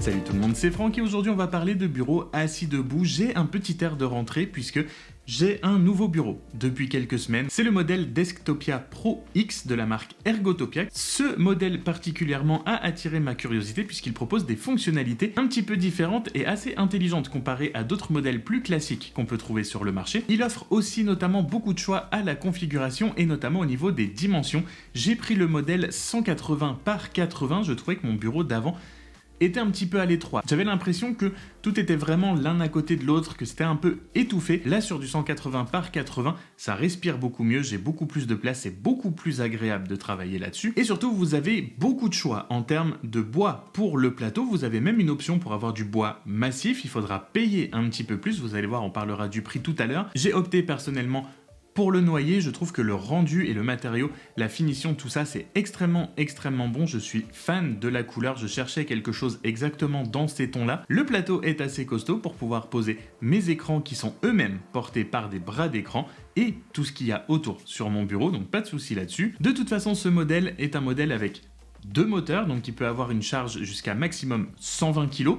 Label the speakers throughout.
Speaker 1: Salut tout le monde, c'est Franck et aujourd'hui on va parler de bureau assis debout. J'ai un petit air de rentrée puisque j'ai un nouveau bureau depuis quelques semaines. C'est le modèle Desktopia Pro X de la marque Ergotopia. Ce modèle particulièrement a attiré ma curiosité puisqu'il propose des fonctionnalités un petit peu différentes et assez intelligentes comparées à d'autres modèles plus classiques qu'on peut trouver sur le marché. Il offre aussi notamment beaucoup de choix à la configuration et notamment au niveau des dimensions. J'ai pris le modèle 180 par 80, je trouvais que mon bureau d'avant était un petit peu à l'étroit. J'avais l'impression que tout était vraiment l'un à côté de l'autre, que c'était un peu étouffé. Là, sur du 180 par 80, ça respire beaucoup mieux, j'ai beaucoup plus de place, c'est beaucoup plus agréable de travailler là-dessus. Et surtout, vous avez beaucoup de choix en termes de bois pour le plateau. Vous avez même une option pour avoir du bois massif. Il faudra payer un petit peu plus. Vous allez voir, on parlera du prix tout à l'heure. J'ai opté personnellement pour le noyer. Je trouve que le rendu et le matériau, la finition, tout ça, c'est extrêmement bon. Je suis fan de la couleur. Je cherchais quelque chose exactement dans ces tons-là. Le plateau est assez costaud pour pouvoir poser mes écrans qui sont eux-mêmes portés par des bras d'écran et tout ce qu'il y a autour sur mon bureau, donc pas de souci là-dessus. De toute façon, ce modèle est un modèle avec deux moteurs, donc il peut avoir une charge jusqu'à maximum 120 kg.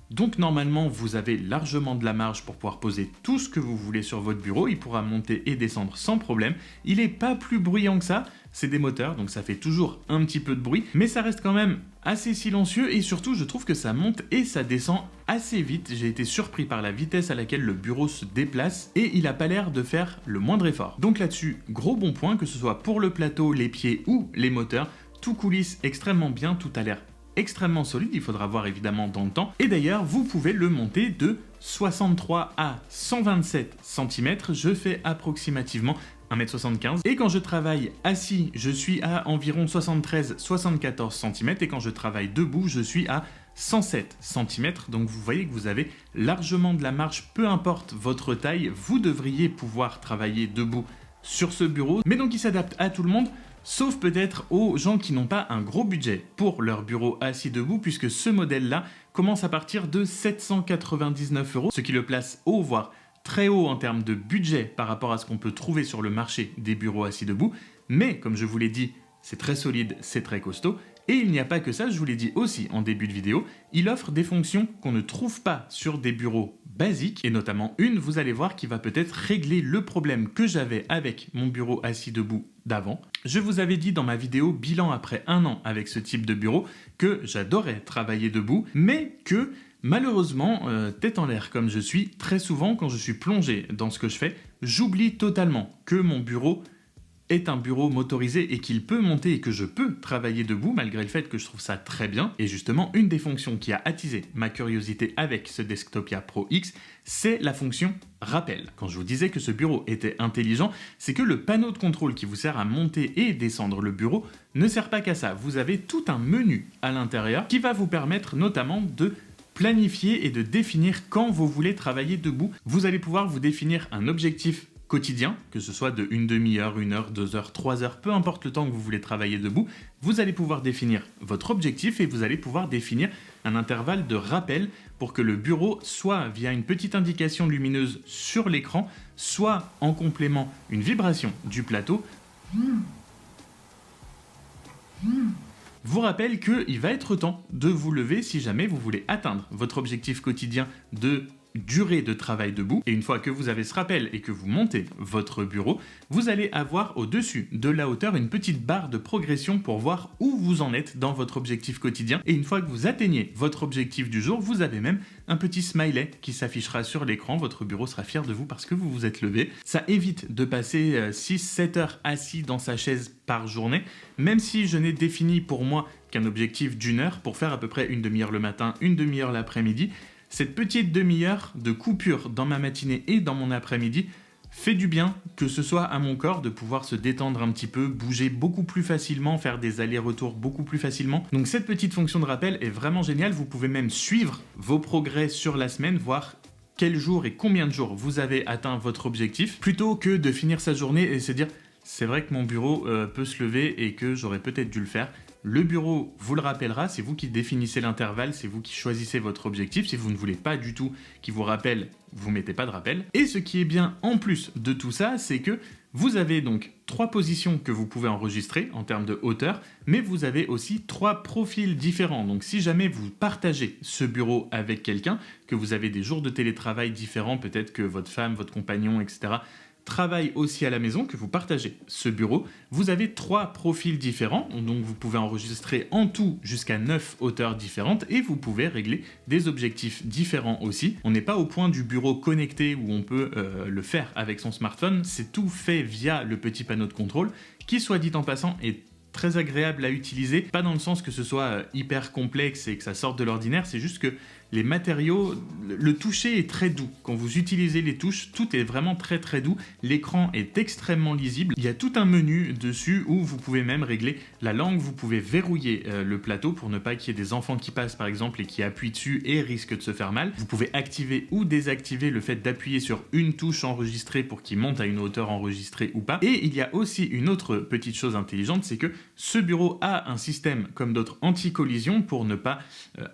Speaker 1: Donc normalement, vous avez largement de la marge pour pouvoir poser tout ce que vous voulez sur votre bureau. Il pourra monter et descendre sans problème. Il n'est pas plus bruyant que ça. C'est des moteurs, donc ça fait toujours un petit peu de bruit. Mais ça reste quand même assez silencieux et surtout, je trouve que ça monte et ça descend assez vite. J'ai été surpris par la vitesse à laquelle le bureau se déplace et il n'a pas l'air de faire le moindre effort. Donc là-dessus, gros bon point, que ce soit pour le plateau, les pieds ou les moteurs. Tout coulisse extrêmement bien, tout a l'air extrêmement solide, il faudra voir évidemment dans le temps. Et d'ailleurs, vous pouvez le monter de 63 à 127 cm. Je fais approximativement 1m75. Et quand je travaille assis, je suis à environ 73-74 cm. Et quand je travaille debout, je suis à 107 cm. Donc vous voyez que vous avez largement de la marge, peu importe votre taille. Vous devriez pouvoir travailler debout sur ce bureau. Mais donc il s'adapte à tout le monde. Sauf peut-être aux gens qui n'ont pas un gros budget pour leur bureau assis debout, puisque ce modèle-là commence à partir de 799 €, ce qui le place haut, voire très haut en termes de budget par rapport à ce qu'on peut trouver sur le marché des bureaux assis debout. Mais comme je vous l'ai dit, c'est très solide, c'est très costaud. Et il n'y a pas que ça, je vous l'ai dit aussi en début de vidéo, il offre des fonctions qu'on ne trouve pas sur des bureaux basiques, et notamment une, vous allez voir, qui va peut-être régler le problème que j'avais avec mon bureau assis debout d'avant. Je vous avais dit dans ma vidéo bilan après un an avec ce type de bureau que j'adorais travailler debout, mais que malheureusement, tête en l'air comme je suis, très souvent quand je suis plongé dans ce que je fais, j'oublie totalement que mon bureau est un bureau motorisé et qu'il peut monter et que je peux travailler debout malgré le fait que je trouve ça très bien. Et justement, une des fonctions qui a attisé ma curiosité avec ce Desktopia Pro X, c'est la fonction rappel. Quand je vous disais que ce bureau était intelligent, c'est que le panneau de contrôle qui vous sert à monter et descendre le bureau ne sert pas qu'à ça. Vous avez tout un menu à l'intérieur qui va vous permettre notamment de planifier et de définir quand vous voulez travailler debout. Vous allez pouvoir vous définir un objectif quotidien, que ce soit de une demi-heure, 1 heure, 2 heures, 3 heures, peu importe le temps que vous voulez travailler debout, vous allez pouvoir définir votre objectif et vous allez pouvoir définir un intervalle de rappel pour que le bureau, soit via une petite indication lumineuse sur l'écran, soit en complément une vibration du plateau, vous rappelle qu'il va être temps de vous lever si jamais vous voulez atteindre votre objectif quotidien de durée de travail debout. Et une fois que vous avez ce rappel et que vous montez votre bureau, vous allez avoir au-dessus de la hauteur une petite barre de progression pour voir où vous en êtes dans votre objectif quotidien. Et une fois que vous atteignez votre objectif du jour, vous avez même un petit smiley qui s'affichera sur l'écran. Votre bureau sera fier de vous parce que vous vous êtes levé. Ça évite de passer 6-7 heures assis dans sa chaise par journée, même si je n'ai défini pour moi qu'un objectif d'1 heure pour faire à peu près une demi-heure le matin, une demi-heure l'après-midi. Cette petite demi-heure de coupure dans ma matinée et dans mon après-midi fait du bien, que ce soit à mon corps de pouvoir se détendre un petit peu, bouger beaucoup plus facilement, faire des allers-retours beaucoup plus facilement. Donc cette petite fonction de rappel est vraiment géniale. Vous pouvez même suivre vos progrès sur la semaine, voir quel jour et combien de jours vous avez atteint votre objectif, plutôt que de finir sa journée et se dire « c'est vrai que mon bureau peut se lever et que j'aurais peut-être dû le faire ». Le bureau vous le rappellera, c'est vous qui définissez l'intervalle, c'est vous qui choisissez votre objectif. Si vous ne voulez pas du tout qu'il vous rappelle, vous mettez pas de rappel. Et ce qui est bien en plus de tout ça, c'est que vous avez donc 3 positions que vous pouvez enregistrer en termes de hauteur, mais vous avez aussi 3 profils différents. Donc si jamais vous partagez ce bureau avec quelqu'un, que vous avez des jours de télétravail différents, peut-être que votre femme, votre compagnon, etc., travaille aussi à la maison, que vous partagez ce bureau, vous avez 3 profils différents, donc vous pouvez enregistrer en tout jusqu'à 9 hauteurs différentes et vous pouvez régler des objectifs différents aussi. On n'est pas au point du bureau connecté où on peut le faire avec son smartphone, c'est tout fait via le petit panneau de contrôle qui, soit dit en passant, est très agréable à utiliser, pas dans le sens que ce soit hyper complexe et que ça sorte de l'ordinaire, c'est juste que les matériaux, le toucher est très doux. Quand vous utilisez les touches, tout est vraiment très très doux. L'écran est extrêmement lisible. Il y a tout un menu dessus où vous pouvez même régler la langue. Vous pouvez verrouiller le plateau pour ne pas qu'il y ait des enfants qui passent par exemple et qui appuient dessus et risquent de se faire mal. Vous pouvez activer ou désactiver le fait d'appuyer sur une touche enregistrée pour qu'il monte à une hauteur enregistrée ou pas. Et il y a aussi une autre petite chose intelligente, c'est que ce bureau a un système comme d'autres anti-collision pour ne pas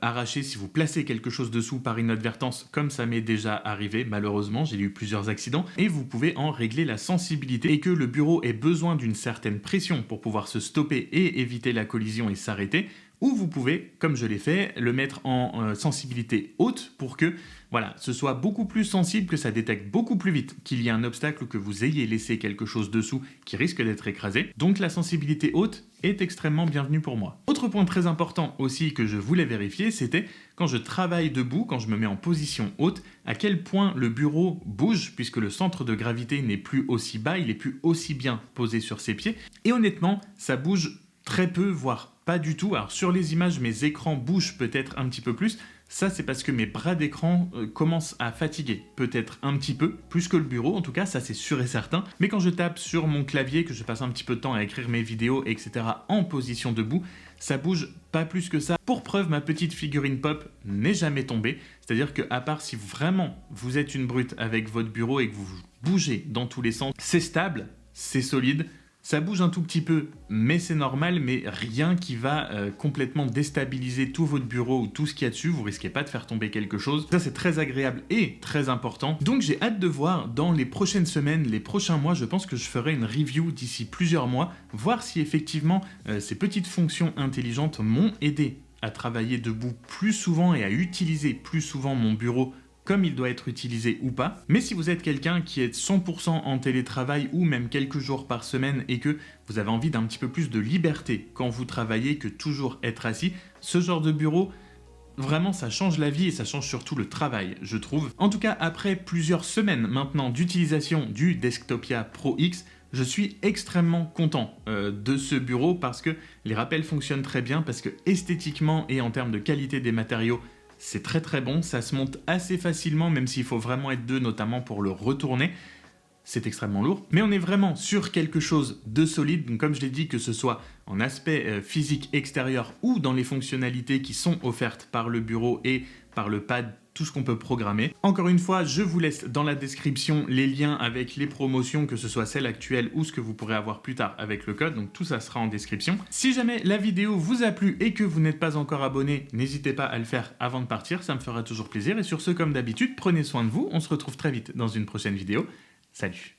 Speaker 1: arracher si vous placez quelque chose dessous par inadvertance, comme ça m'est déjà arrivé malheureusement, j'ai eu plusieurs accidents, et vous pouvez en régler la sensibilité et que le bureau ait besoin d'une certaine pression pour pouvoir se stopper et éviter la collision et s'arrêter, ou vous pouvez, comme je l'ai fait, le mettre en sensibilité haute pour que voilà, ce soit beaucoup plus sensible, que ça détecte beaucoup plus vite qu'il y a un obstacle ou que vous ayez laissé quelque chose dessous qui risque d'être écrasé. Donc la sensibilité haute est extrêmement bienvenue pour moi. Autre point très important aussi que je voulais vérifier, c'était quand je travaille debout, quand je me mets en position haute, à quel point le bureau bouge, puisque le centre de gravité n'est plus aussi bas, il est plus aussi bien posé sur ses pieds. Et honnêtement, ça bouge très peu, voire pas du tout. Alors sur les images, mes écrans bougent peut-être un petit peu plus. Ça, c'est parce que mes bras d'écran commencent à fatiguer, peut-être un petit peu, plus que le bureau, en tout cas, ça c'est sûr et certain. Mais quand je tape sur mon clavier, que je passe un petit peu de temps à écrire mes vidéos, etc., en position debout, ça bouge pas plus que ça. Pour preuve, ma petite figurine pop n'est jamais tombée. C'est-à-dire que, à part si vraiment vous êtes une brute avec votre bureau et que vous bougez dans tous les sens, c'est stable, c'est solide. Ça bouge un tout petit peu, mais c'est normal, mais rien qui va complètement déstabiliser tout votre bureau ou tout ce qu'il y a dessus. Vous risquez pas de faire tomber quelque chose. Ça, c'est très agréable et très important. Donc, j'ai hâte de voir dans les prochaines semaines, les prochains mois, je pense que je ferai une review d'ici plusieurs mois, voir si effectivement ces petites fonctions intelligentes m'ont aidé à travailler debout plus souvent et à utiliser plus souvent mon bureau comme il doit être utilisé ou pas. Mais si vous êtes quelqu'un qui est 100% en télétravail ou même quelques jours par semaine et que vous avez envie d'un petit peu plus de liberté quand vous travaillez que toujours être assis, ce genre de bureau, vraiment ça change la vie et ça change surtout le travail, je trouve. En tout cas, après plusieurs semaines maintenant d'utilisation du Desktopia Pro X, je suis extrêmement content de ce bureau parce que les rappels fonctionnent très bien, parce que esthétiquement et en termes de qualité des matériaux, c'est très très bon, ça se monte assez facilement, même s'il faut vraiment être deux, notamment pour le retourner. C'est extrêmement lourd, mais on est vraiment sur quelque chose de solide. Donc comme je l'ai dit, que ce soit en aspect physique extérieur ou dans les fonctionnalités qui sont offertes par le bureau et par le pad, tout ce qu'on peut programmer. Encore une fois, je vous laisse dans la description les liens avec les promotions, que ce soit celles actuelles ou ce que vous pourrez avoir plus tard avec le code, donc tout ça sera en description. Si jamais la vidéo vous a plu et que vous n'êtes pas encore abonné, n'hésitez pas à le faire avant de partir, ça me fera toujours plaisir. Et sur ce, comme d'habitude, prenez soin de vous, on se retrouve très vite dans une prochaine vidéo. Salut!